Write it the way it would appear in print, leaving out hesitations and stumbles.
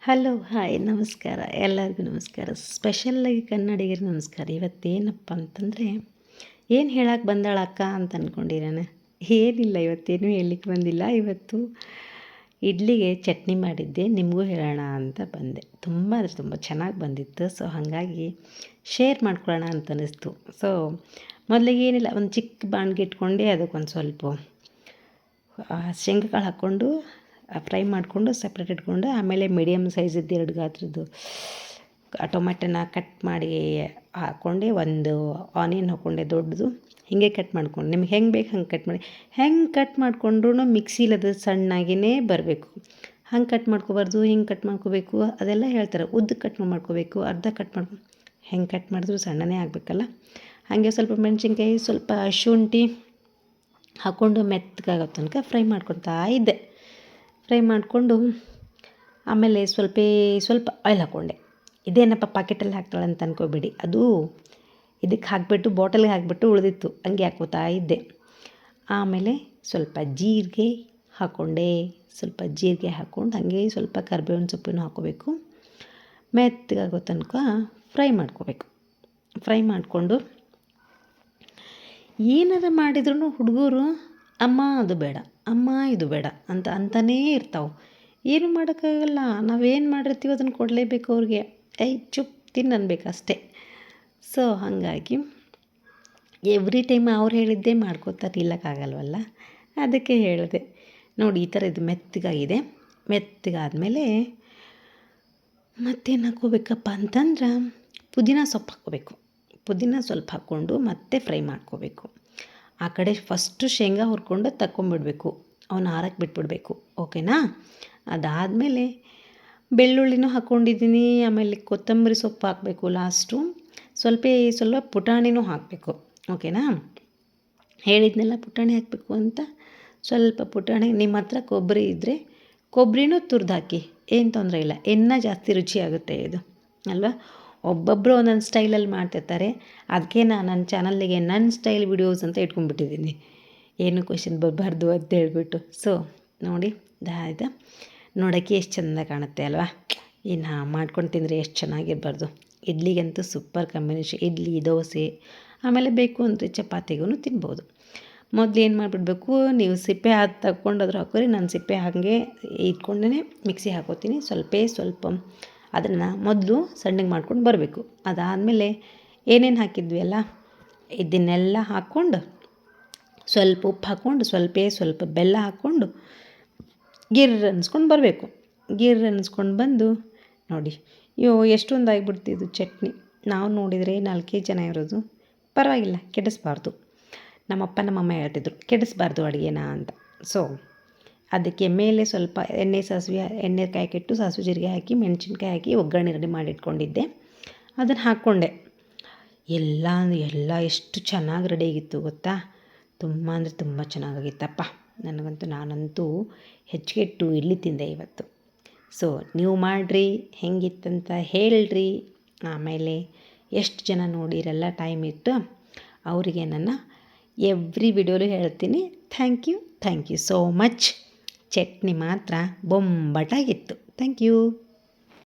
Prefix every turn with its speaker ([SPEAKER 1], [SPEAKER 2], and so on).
[SPEAKER 1] Hello hi ನಮಸ್ಕಾರ ಎಲ್ಲರಿಗೂ ನಮಸ್ಕಾರ. ಸ್ಪೆಷಲ್ಲಾಗಿ ಕನ್ನಡಿಗರಿಗೆ ನಮಸ್ಕಾರ. ಇವತ್ತೇನಪ್ಪ ಅಂತಂದರೆ ಏನು ಹೇಳಕ್ಕೆ ಬಂದಾಳ ಅಕ್ಕ ಅಂತ ಅಂದ್ಕೊಂಡಿರೋಣ. ಏನಿಲ್ಲ, ಇವತ್ತೇನು ಹೇಳಲಿಕ್ಕೆ ಬಂದಿಲ್ಲ. ಇವತ್ತು ಇಡ್ಲಿಗೆ ಚಟ್ನಿ ಮಾಡಿದ್ದೆ, ನಿಮಗೂ ಹೇಳೋಣ ಅಂತ ಬಂದೆ. ತುಂಬ ಅಂದರೆ ತುಂಬ ಚೆನ್ನಾಗಿ ಬಂದಿತ್ತು. ಸೊ ಹಾಗಾಗಿ ಶೇರ್ ಮಾಡ್ಕೊಳ್ಳೋಣ ಅಂತ ಅನ್ನಿಸ್ತು. ಸೊ ಮೊದಲಿಗೆ ಏನಿಲ್ಲ, ಒಂದು ಚಿಕ್ಕ ಬಾಣ್ಗೆ ಇಟ್ಕೊಂಡು ಅದಕ್ಕೊಂದು ಸ್ವಲ್ಪ ಶೇಂಗಾ ಕಾಳು ಹಾಕ್ಕೊಂಡು ಫ್ರೈ ಮಾಡಿಕೊಂಡು ಸಪ್ರೇಟ್ ಇಟ್ಕೊಂಡು, ಆಮೇಲೆ ಮೀಡಿಯಮ್ ಸೈಜಿದ್ದು 2 ಗಾತ್ರದ್ದು ಟೊಮೆಟೊನ ಕಟ್ ಮಾಡಿ ಹಾಕ್ಕೊಂಡೆ, ಒಂದು ಆನಿಯನ್ ಹಾಕ್ಕೊಂಡೆ ದೊಡ್ಡದು. ಹೀಗೆ ಕಟ್ ಮಾಡ್ಕೊಂಡು ನಿಮ್ಗೆ ಹೆಂಗೆ ಬೇಕು ಹಂಗೆ ಕಟ್ ಮಾಡಿ. ಹೆಂಗೆ ಕಟ್ ಮಾಡ್ಕೊಂಡ್ರೂ ಮಿಕ್ಸಿಲಿ ಅದು ಸಣ್ಣಾಗಿಯೇ ಬರಬೇಕು. ಹಂಗೆ ಕಟ್ ಮಾಡ್ಕೋಬಾರ್ದು, ಹಿಂಗೆ ಕಟ್ ಮಾಡ್ಕೋಬೇಕು, ಅದೆಲ್ಲ ಹೇಳ್ತಾರೆ. ಉದ್ದ ಕಟ್ ಮಾಡ್ಕೋಬೇಕು, ಅರ್ಧ ಕಟ್ ಹೆಂಗೆ ಕಟ್ ಮಾಡಿದ್ರು ಸಣ್ಣನೇ ಆಗಬೇಕಲ್ಲ. ಹಾಗೆ ಸ್ವಲ್ಪ ಮೆಣಸಿನ್ಕಾಯಿ, ಸ್ವಲ್ಪ ಶುಂಠಿ ಹಾಕ್ಕೊಂಡು ಮೆತ್ತಗಾಗೋ ತನಕ ಫ್ರೈ ಮಾಡ್ಕೊತಾ ಇದ್ದೆ. ಫ್ರೈ ಮಾಡಿಕೊಂಡು ಆಮೇಲೆ ಸ್ವಲ್ಪ ಆಯಿಲ್ ಹಾಕ್ಕೊಂಡೆ. ಇದೇನಪ್ಪ ಪಾಕೆಟಲ್ಲಿ ಹಾಕ್ತಾಳೆ ಅಂತ ಅನ್ಕೋಬೇಡಿ, ಅದು ಇದಕ್ಕೆ ಹಾಕಿಬಿಟ್ಟು ಬಾಟಲ್ಗೆ ಹಾಕಿಬಿಟ್ಟು ಉಳಿದಿತ್ತು, ಹಂಗೆ ಹಾಕ್ಕೋತಾ ಇದ್ದೆ. ಆಮೇಲೆ ಸ್ವಲ್ಪ ಜೀರಿಗೆ ಹಾಕ್ಕೊಂಡೆ. ಸ್ವಲ್ಪ ಜೀರಿಗೆ ಹಾಕ್ಕೊಂಡು ಹಾಗೆ ಸ್ವಲ್ಪ ಕರಿಬೇವಿನ ಸೊಪ್ಪನ್ನು ಹಾಕ್ಕೋಬೇಕು. ಮೆತ್ತಗಾಗೋ ತನಕ ಫ್ರೈ ಮಾಡ್ಕೋಬೇಕು. ಫ್ರೈ ಮಾಡಿಕೊಂಡು ಏನಾರ ಮಾಡಿದ್ರು ಹುಡುಗರು ಅಮ್ಮ ಅದು ಬೇಡ, ಅಮ್ಮ ಇದು ಬೇಡ ಅಂತಲೇ ಇರ್ತಾವೆ. ಏನು ಮಾಡೋಕ್ಕಾಗಲ್ಲ, ನಾವೇನು ಮಾಡಿರ್ತೀವಿ ಅದನ್ನು ಕೊಡಲೇಬೇಕು ಅವ್ರಿಗೆ. ಚುಪ್ ತಿನ್ನನ್ಬೇಕು ಅಷ್ಟೇ. ಸೊ ಹಾಗಾಗಿ ಎವ್ರಿ ಟೈಮ್ ಅವ್ರು ಹೇಳಿದ್ದೇ ಮಾಡ್ಕೋತಾರೆ, ಇಲ್ಲಕ್ಕಾಗಲ್ವಲ್ಲ, ಅದಕ್ಕೆ ಹೇಳಿದೆ. ನೋಡಿ ಈ ಥರ ಇದು ಮೆತ್ತಗಾಗಿದೆ. ಮೆತ್ತಗಾದಮೇಲೆ ಮತ್ತೇನು ಹಾಕ್ಕೋಬೇಕಪ್ಪ ಅಂತಂದ್ರೆ ಪುದೀನ ಸೊಪ್ಪು ಹಾಕ್ಕೋಬೇಕು. ಪುದೀನ ಸ್ವಲ್ಪ ಹಾಕ್ಕೊಂಡು ಮತ್ತೆ ಫ್ರೈ ಮಾಡ್ಕೋಬೇಕು. ಆ ಕಡೆ ಫಸ್ಟು ಶೇಂಗಾ ಹುರ್ಕೊಂಡು ತಗೊಂಬಿಡ್ಬೇಕು, ಅವನ್ನ ಆರಕ್ಕೆ ಬಿಟ್ಬಿಡಬೇಕು. ಓಕೆನಾ? ಅದಾದಮೇಲೆ ಬೆಳ್ಳುಳ್ಳಿನೂ ಹಾಕ್ಕೊಂಡಿದ್ದೀನಿ. ಆಮೇಲೆ ಕೊತ್ತಂಬರಿ ಸೊಪ್ಪು ಹಾಕಬೇಕು ಲಾಸ್ಟು. ಸ್ವಲ್ಪ ಪುಟಾಣಿನೂ ಹಾಕಬೇಕು. ಓಕೆನಾ? ಹೇಳಿದ್ನೆಲ್ಲ ಪುಟಾಣಿ ಹಾಕಬೇಕು ಅಂತ. ಸ್ವಲ್ಪ ಪುಟಾಣಿ, ನಿಮ್ಮ ಹತ್ರ ಕೊಬ್ಬರಿ ಇದ್ದರೆ ಕೊಬ್ಬರಿನೂ ತುರ್ದು ಹಾಕಿ, ಏನು ತೊಂದರೆ ಇಲ್ಲ. ಇನ್ನೂ ಜಾಸ್ತಿ ರುಚಿಯಾಗುತ್ತೆ ಇದು ಅಲ್ವಾ? ಒಬ್ಬೊಬ್ಬರು ಒಂದೊಂದು ಸ್ಟೈಲಲ್ಲಿ ಮಾಡ್ತಿರ್ತಾರೆ. ಅದಕ್ಕೆ ನಾನು ನನ್ನ ಚಾನಲ್ಲಿಗೆ ನನ್ನ ಸ್ಟೈಲ್ ವಿಡಿಯೋಸ್ ಅಂತ ಇಟ್ಕೊಂಡ್ಬಿಟ್ಟಿದ್ದೀನಿ, ಏನು ಕ್ವೆಶ್ಚನ್ ಬರಬಾರ್ದು ಅಂತ ಹೇಳ್ಬಿಟ್ಟು. ಸೊ ನೋಡಿ, ಇದು ನೋಡೋಕ್ಕೆ ಎಷ್ಟು ಚೆಂದ ಕಾಣುತ್ತೆ ಅಲ್ವಾ? ಇನ್ನು ಮಾಡ್ಕೊಂಡು ತಿಂದರೆ ಎಷ್ಟು ಚೆನ್ನಾಗಿರಬಾರ್ದು. ಇಡ್ಲಿಗಂತೂ ಸೂಪರ್ ಕಾಂಬಿನೇಷನ್. ಇಡ್ಲಿ, ದೋಸೆ, ಆಮೇಲೆ ಬೇಕು ಅಂದರೆ ಚಪಾತಿಗೂ ತಿನ್ಬೋದು. ಮೊದಲು ಏನು ಮಾಡಿಬಿಡ್ಬೇಕು, ನೀವು ಸಿಪ್ಪೆ ತಗೊಂಡು ಅದ್ರ ಹಾಕೋರಿ. ನಾನು ಸಿಪ್ಪೆ ಹಾಗೆ ಇಟ್ಕೊಂಡೇ ಮಿಕ್ಸಿ ಹಾಕೋತೀನಿ. ಸ್ವಲ್ಪ ಅದನ್ನು ಮೊದಲು ಸಣ್ಣಗೆ ಮಾಡ್ಕೊಂಡು ಬರಬೇಕು. ಅದಾದಮೇಲೆ ಏನೇನು ಹಾಕಿದ್ವಿ ಅಲ್ಲ, ಇದನ್ನೆಲ್ಲ ಹಾಕ್ಕೊಂಡು ಸ್ವಲ್ಪ ಉಪ್ಪು ಹಾಕ್ಕೊಂಡು ಸ್ವಲ್ಪ ಬೆಲ್ಲ ಹಾಕ್ಕೊಂಡು ಗಿರ್ರ ಅನ್ನಿಸ್ಕೊಂಡು ಬರಬೇಕು. ಗಿರ್ರ ಅನ್ನಿಸ್ಕೊಂಡು ಬಂದು ನೋಡಿ, ಎಷ್ಟೊಂದು ಆಗಿಬಿಡ್ತಿದ್ದು ಚಟ್ನಿ. ನಾವು ನೋಡಿದರೆ 4 ಜನ ಇರೋದು. ಪರವಾಗಿಲ್ಲ, ಕೆಡಿಸ್ಬಾರ್ದು. ನಮ್ಮಪ್ಪ ನಮ್ಮಮ್ಮ ಹೇಳ್ತಿದ್ರು, ಕೆಡಿಸ್ಬಾರ್ದು ಅಡುಗೆನ ಅಂತ. ಸೊ ಅದಕ್ಕೆ ಮೇಲೆ ಸ್ವಲ್ಪ ಎಣ್ಣೆ ಕಾಯಕ್ಕಿಟ್ಟು ಸಾಸಿವೆ ಜೀರಿಗೆ ಹಾಕಿ ಮೆಣಸಿನ್ಕಾಯಿ ಹಾಕಿ ಒಗ್ಗರಣೆ ರೆಡಿ ಮಾಡಿ ಇಟ್ಕೊಂಡಿದ್ದೆ. ಅದನ್ನು ಹಾಕ್ಕೊಂಡೆ. ಎಲ್ಲ ಎಷ್ಟು ಚೆನ್ನಾಗಿ ರೆಡಿ ಆಗಿತ್ತು ಗೊತ್ತಾ? ತುಂಬ ಅಂದರೆ ತುಂಬ ಚೆನ್ನಾಗಾಗಿತ್ತಪ್ಪ. ನಾನಂತೂ ಹೆಚ್ಚಿಗೆ 2 ಇಡ್ಲಿ ತಿಂದೆ ಇವತ್ತು. ಸೊ ನೀವು ಮಾಡಿರಿ, ಹೆಂಗಿತ್ತಂತ ಹೇಳ್ರಿ. ಆಮೇಲೆ ಎಷ್ಟು ಜನ ನೋಡಿರಲ್ಲ ಟೈಮ್ ಇಟ್ಟು, ಅವರಿಗೆ ನನ್ನ ಎವ್ರಿ ವಿಡಿಯೋಲು ಹೇಳ್ತೀನಿ, thank you so much. Chutney ಮಾತ್ರ ಬೊಂಬಾಟಾಗಿತ್ತು. Thank you.